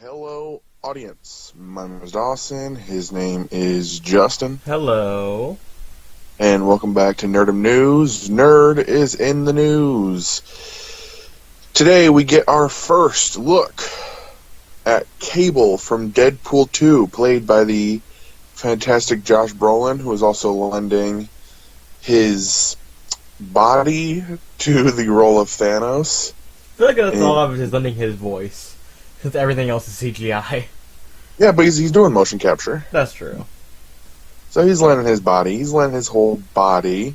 Hello, audience. My name is Dawson. His name is Justin. Hello. And welcome back to Nerdom News. Nerd is in the news. Today we get our first look at Cable from Deadpool 2, played by the fantastic Josh Brolin, who is also lending his body to the role of Thanos. I feel like that's all of it is lending his voice, because everything else is CGI. Yeah, but he's doing motion capture. That's true. So he's lending his body. He's lending his whole body.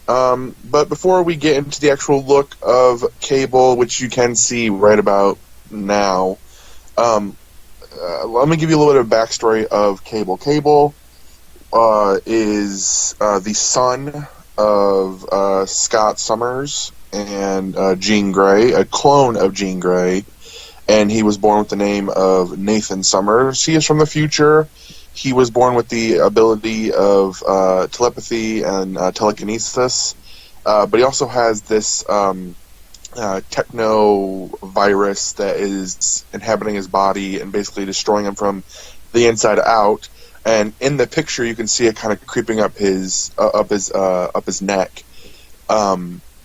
But before we get into the actual look of Cable, which you can see right about now, let me give you a little bit of backstory of Cable. Cable is the son of Scott Summers and Jean Grey, a clone of Jean Grey, and he was born with the name of Nathan Summers. He is from the future. He was born with the ability of telepathy and telekinesis, but he also has this techno virus that is inhabiting his body and basically destroying him from the inside out. And in the picture, you can see it kind of creeping up his neck.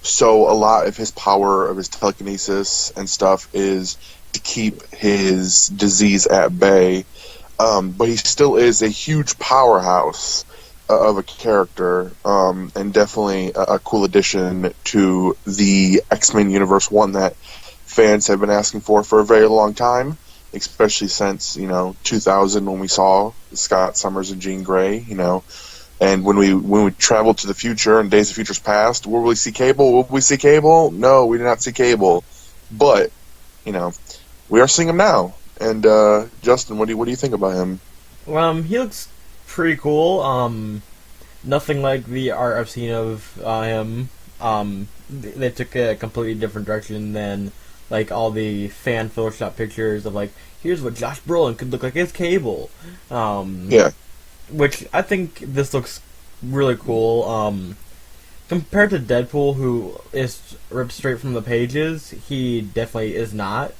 So a lot of his power of his telekinesis and stuff is to keep his disease at bay. But he still is a huge powerhouse of a character, and definitely a cool addition to the X-Men universe, one that fans have been asking for a very long time, especially since, 2000 when we saw Scott Summers and Jean Grey, and when we traveled to the future and Days of Futures Past, will we see Cable? Will we see Cable? No, we did not see Cable. But, we are seeing him now. And Justin, what do you think about him? He looks pretty cool. Nothing like the art I've seen of him. They took a completely different direction than like all the fan Photoshop pictures of like, here's what Josh Brolin could look like as Cable. Yeah. Which I think this looks really cool. Compared to Deadpool, who is ripped straight from the pages, he definitely is not.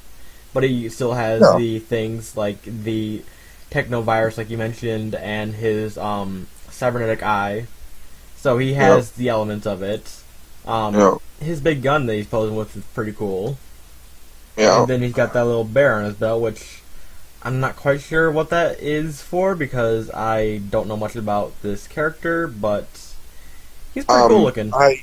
But he still has the things like the technovirus, like you mentioned, and his cybernetic eye. So he has the elements of it. His big gun that he's posing with is pretty cool. Yeah. And then he's got that little bear on his belt, which I'm not quite sure what that is for because I don't know much about this character, but he's pretty cool looking. I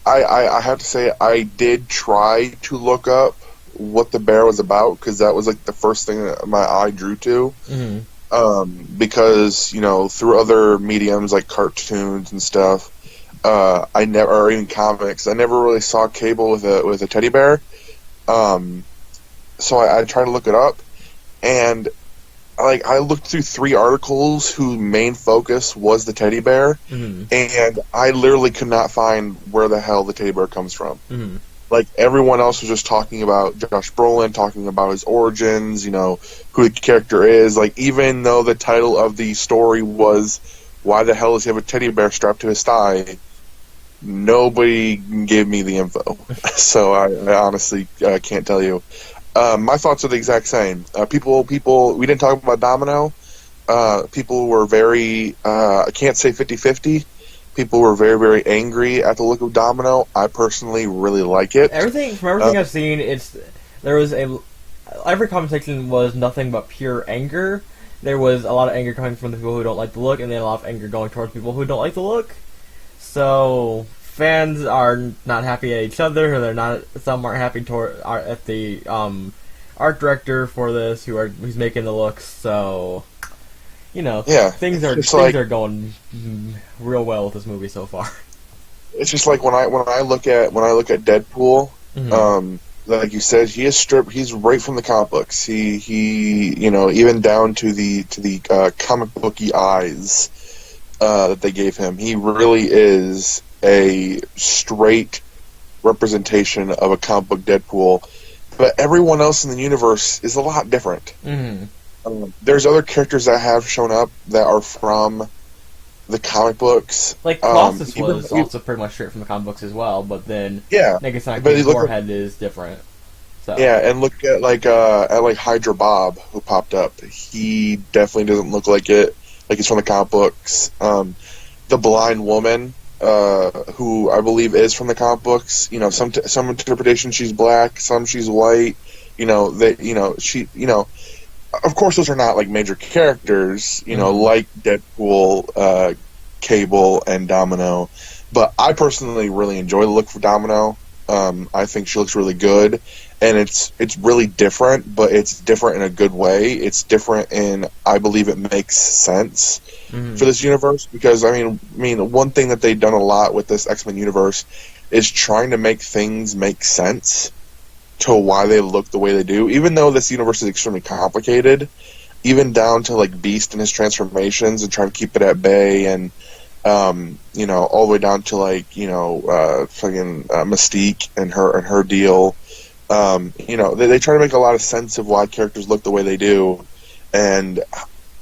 have to say, I did try to look up what the bear was about, because that was like the first thing that my eye drew to. Mm-hmm. Because through other mediums like cartoons and stuff, or even comics, I never really saw Cable with a teddy bear. So I tried to look it up, and I looked through 3 articles whose main focus was the teddy bear, and I literally could not find where the hell the teddy bear comes from. Mm-hmm. Like, everyone else was just talking about Josh Brolin, talking about his origins, who the character is. Like, even though the title of the story was, why the hell does he have a teddy bear strapped to his thigh? Nobody gave me the info. So I honestly can't tell you. My thoughts are the exact same. People, we didn't talk about Domino. People were very, I can't say 50-50. People were very, very angry at the look of Domino. I personally really like it. From everything I've seen, every comment section was nothing but pure anger. There was a lot of anger coming from the people who don't like the look, and then a lot of anger going towards people who don't like the look. So fans are not happy at each other, or some aren't happy at the art director for this, who's making the looks. So things are going real well with this movie so far. It's just like when I look at Deadpool, like you said, he is stripped. He's right from the comic books. He even down to the comic booky eyes that they gave him. He really is a straight representation of a comic book Deadpool. But everyone else in the universe is a lot different. Mm-hmm. There's other characters that have shown up that are from the comic books. Like Colossus was also pretty much straight from the comic books as well, but then Negasonic Warhead is different. So Yeah, and look at Hydra Bob who popped up. He definitely doesn't look like it, like he's from the comic books. The blind woman, who I believe is from the comic books. You know, some interpretation she's black, some she's white. You know, of course those are not like major characters. You know, like Deadpool, Cable, and Domino. But I personally really enjoy the look for Domino. I think she looks really good, and it's really different, but it's different in a good way. It's different in, I believe it makes sense for this universe, because I mean one thing that they've done a lot with this X-Men universe is trying to make things make sense to why they look the way they do. Even though this universe is extremely complicated, even down to like Beast and his transformations and trying to keep it at bay, and you know, all the way down to like, fucking Mystique and her deal. You know, they try to make a lot of sense of why characters look the way they do, and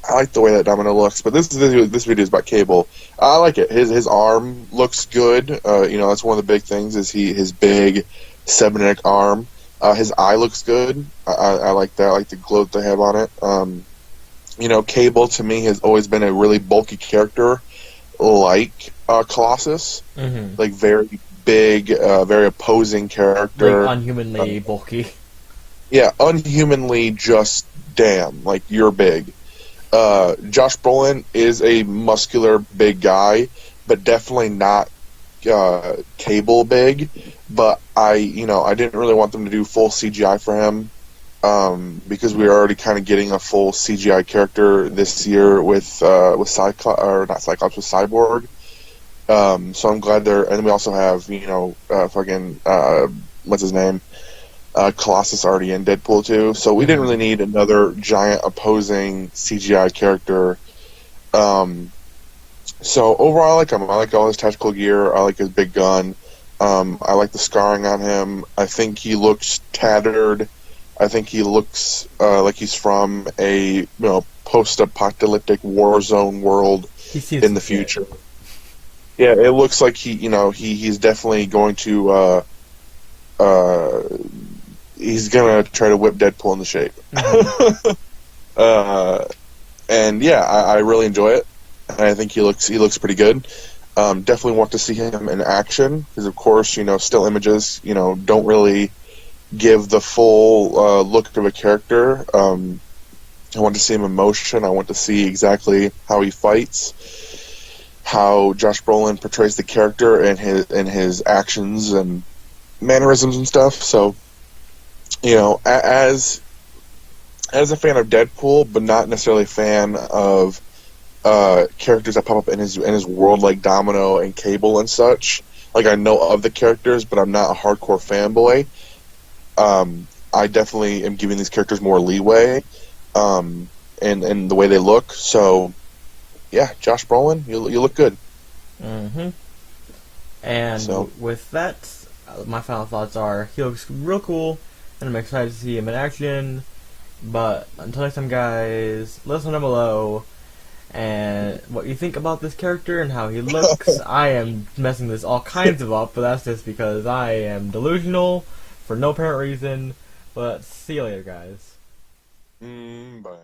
I like the way that Domino looks. But this video is about Cable. I like it. His arm looks good. You know, that's one of the big things is his big cybernetic arm. His eye looks good. I like that. I like the glow that they have on it. You know, Cable to me has always been a really bulky character, like Colossus, like very big, very opposing character, like unhumanly bulky. Yeah, unhumanly, just damn, like you're big. Josh Brolin is a muscular big guy, but definitely not Cable big. But I didn't really want them to do full CGI for him. Because we are already kind of getting a full CGI character this year with Cyclops, or not Cyclops, with Cyborg. So I'm glad they're, and we also have what's his name, Colossus already in Deadpool 2. So we didn't really need another giant opposing CGI character. So overall, I like him. I like all his tactical gear. I like his big gun. I like the scarring on him. I think he looks tattered. I think he looks like he's from a post-apocalyptic war zone world in the future. Yeah, it looks like he's definitely going to he's gonna try to whip Deadpool into shape. And yeah, I really enjoy it. And I think he looks pretty good. Definitely want to see him in action because, of course, still images don't really give the full look of a character. I want to see him in motion. I want to see exactly how he fights, how Josh Brolin portrays the character and his actions and mannerisms and stuff. So, as a fan of Deadpool, but not necessarily a fan of characters that pop up in his world like Domino and Cable and such. Like, I know of the characters, but I'm not a hardcore fanboy. I definitely am giving these characters more leeway, and the way they look. So, yeah, Josh Brolin, you look good. And with that, my final thoughts are he looks real cool, and I'm excited to see him in action. But until next time, guys, let us know down below and what you think about this character and how he looks. I am messing this all kinds of up, but that's just because I am delusional for no apparent reason. But see you later, guys. Bye.